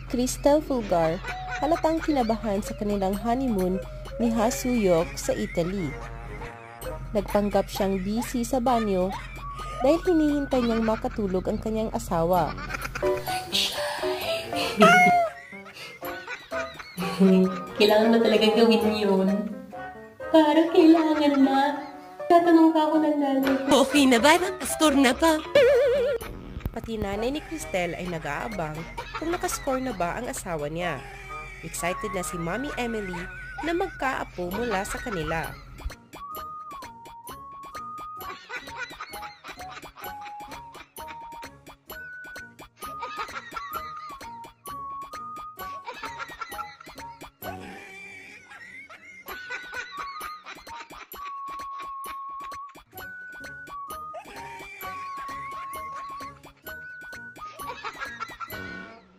Crystal Fulgar, halatang kinabahan sa kanilang honeymoon ni Ha Soo-hyuk sa Italy. Nagpanggap siyang busy sa banyo dahil hinihintay niyang makatulog ang kanyang asawa. Kailangan mo talaga gawin yun. Parang kailangan na. Tatanong pa ako ng nanay. Okay na ba? Nakascore na pa. Pati nanay ni Cristel ay nag-aabang kung nakascore na ba ang asawa niya. Excited na si Mommy Emily na magkaapo mula sa kanila.